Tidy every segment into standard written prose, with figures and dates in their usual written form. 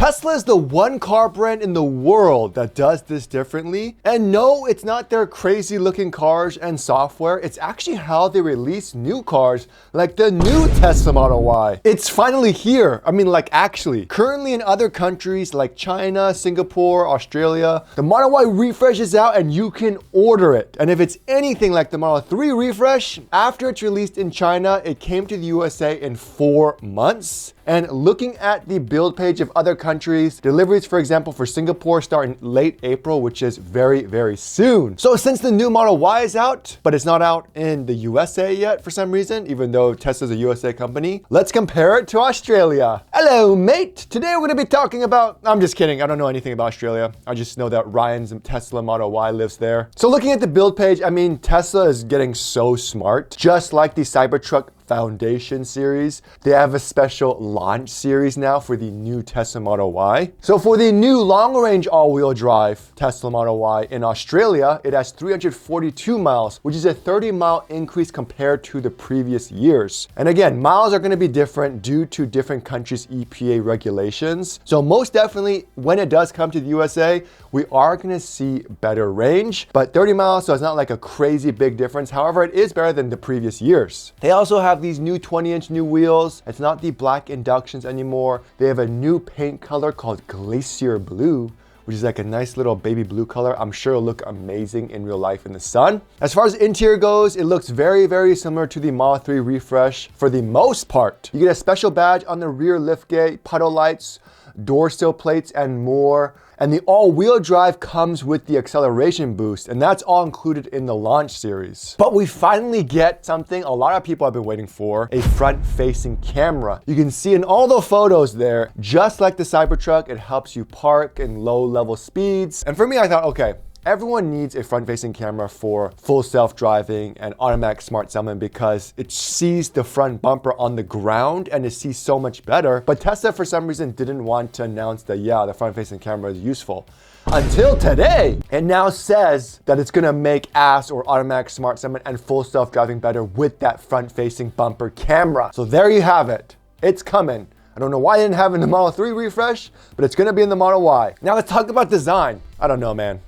Tesla is the one car brand in the world that does this differently. And no, it's not their crazy looking cars and software. It's actually how they release new cars like the new Tesla Model Y. It's finally here. I mean, like actually. Currently in other countries like China, Singapore, Australia, the Model Y refresh is out and you can order it. And if it's anything like the Model 3 refresh, after it's released in China, it came to the USA in 4 months. And looking at the build page of other countries, deliveries, for example, for Singapore start in late April, which is very, very soon. So since the new Model Y is out, but it's not out in the USA yet for some reason, even though Tesla's a USA company, let's compare it to Australia. Hello, mate. Today we're gonna be talking about, I'm just kidding. I don't know anything about Australia. I just know that Ryan's Tesla Model Y lives there. So looking at the build page, I mean, Tesla is getting so smart. Just like the Cybertruck Foundation series, they have a special launch series now for the new Tesla Model Y. So for the new long-range all-wheel drive Tesla Model Y in Australia, it has 342 miles, which is a 30-mile increase compared to the previous years. And again, miles are going to be different due to different countries' EPA regulations. So most definitely, when it does come to the USA, we are going to see better range, but 30 miles, so it's not like a crazy big difference. However, it is better than the previous years. They also have these new 20-inch new wheels. It's not the black inductions anymore. They have a new paint color called Glacier Blue, which is like a nice little baby blue color. I'm sure it'll look amazing in real life in the sun. As far as interior goes, it looks very, very similar to the Model 3 refresh for the most part. You get a special badge on the rear liftgate, puddle lights, door sill plates, and more. And the all-wheel drive comes with the acceleration boost, and that's all included in the launch series. But we finally get something a lot of people have been waiting for, a front-facing camera. You can see in all the photos there, just like the Cybertruck, it helps you park in low-level speeds. And for me, I thought, okay, everyone needs a front-facing camera for full self-driving and automatic smart summon because it sees the front bumper on the ground and it sees so much better. But Tesla, for some reason, didn't want to announce that, yeah, the front-facing camera is useful. Until today, it now says that it's gonna make ASS or automatic smart summon and full self-driving better with that front-facing bumper camera. So there you have it. It's coming. I don't know why I didn't have it in the Model 3 refresh, but it's gonna be in the Model Y. Now let's talk about design. I don't know, man.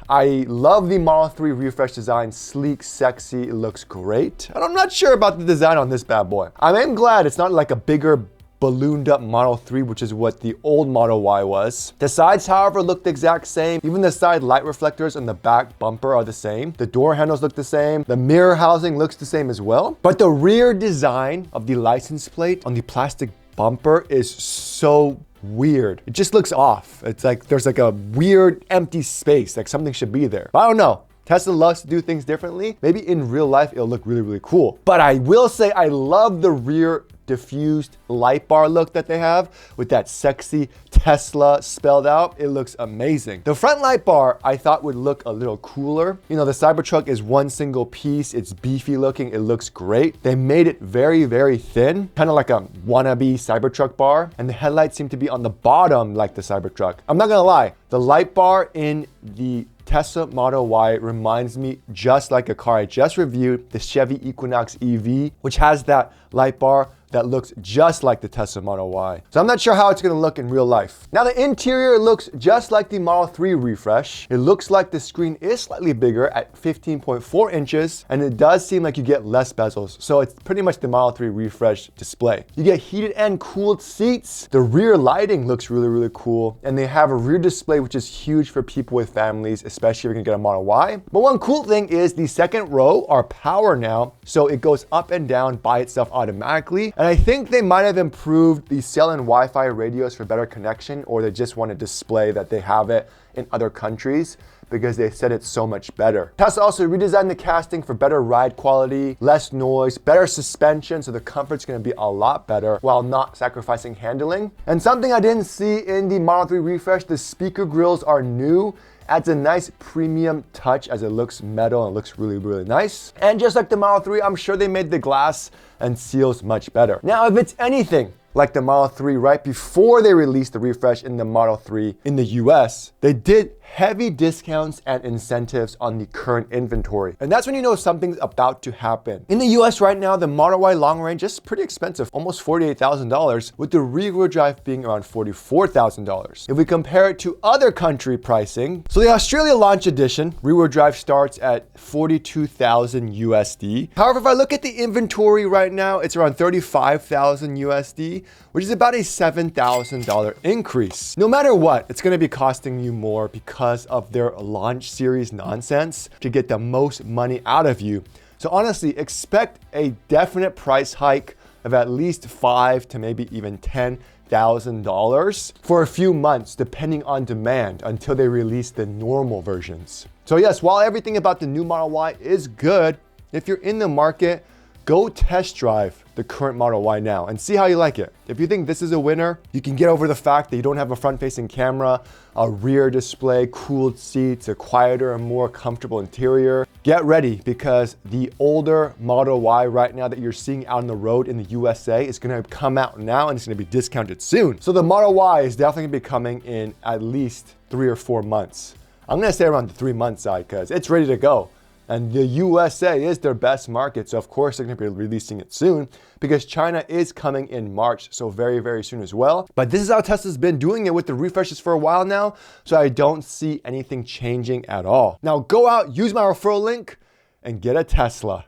I love the Model 3 refresh design, sleek, sexy, it looks great. And I'm not sure about the design on this bad boy. I am glad it's not like a bigger ballooned up Model 3, which is what the old Model Y was. The sides, however, look the exact same. Even the side light reflectors and the back bumper are the same. The door handles look the same. The mirror housing looks the same as well. But the rear design of the license plate on the plastic bumper is so weird. It just looks off. It's like there's like a weird empty space, like something should be there. But I don't know. Tesla loves to do things differently. Maybe in real life, it'll look really, really cool. But I will say I love the rear diffused light bar look that they have with that sexy Tesla spelled out. It looks amazing. The front light bar I thought would look a little cooler. You know, the Cybertruck is one single piece. It's beefy looking. It looks great. They made it very, very thin, kind of like a wannabe Cybertruck bar. And the headlights seem to be on the bottom like the Cybertruck. I'm not gonna lie, the light bar in the Tesla Model Y reminds me just like a car I just reviewed, the Chevy Equinox EV, which has that light bar that looks just like the Tesla Model Y. So I'm not sure how it's gonna look in real life. Now the interior looks just like the Model 3 refresh. It looks like the screen is slightly bigger at 15.4 inches, and it does seem like you get less bezels. So it's pretty much the Model 3 refresh display. You get heated and cooled seats. The rear lighting looks really, really cool. And they have a rear display, which is huge for people with families, especially if you're gonna get a Model Y. But one cool thing is the second row are power now. So it goes up and down by itself automatically. And I think they might have improved the cell and Wi-Fi radios for better connection, or they just want to display that they have it in other countries because they said it's so much better. Tesla also redesigned the casting for better ride quality, less noise, better suspension, so the comfort's gonna be a lot better while not sacrificing handling. And something I didn't see in the Model 3 refresh, the speaker grills are new. Adds a nice premium touch as it looks metal and looks really, really nice. And just like the Model 3, I'm sure they made the glass and seals much better. Now, if it's anything like the Model 3 right before they released the refresh in the Model 3 in the US, they did heavy discounts and incentives on the current inventory. And that's when you know something's about to happen. In the US right now, the Model Y long range is pretty expensive, almost $48,000, with the rear-wheel drive being around $44,000. If we compare it to other country pricing, so the Australia Launch Edition rear-wheel drive starts at $42,000 USD. However, if I look at the inventory right now, it's around $35,000 USD, which is about a $7,000 increase. No matter what, it's going to be costing you more because of their launch series nonsense to get the most money out of you. So honestly, expect a definite price hike of at least $5,000 to maybe even $10,000 for a few months, depending on demand, until they release the normal versions. So yes, while everything about the new Model Y is good, if you're in the market, go test drive the current Model Y now and see how you like it. If you think this is a winner, you can get over the fact that you don't have a front-facing camera, a rear display, cooled seats, a quieter and more comfortable interior. Get ready, because the older Model Y right now that you're seeing out on the road in the USA is gonna come out now, and it's gonna be discounted soon. So the Model Y is definitely gonna be coming in at least 3 or 4 months. I'm gonna say around the 3-month side because it's ready to go. And the USA is their best market, so of course they're going to be releasing it soon, because China is coming in March, so very, very soon as well. But this is how Tesla's been doing it with the refreshes for a while now, so I don't see anything changing at all. Now go out, use my referral link, and get a Tesla.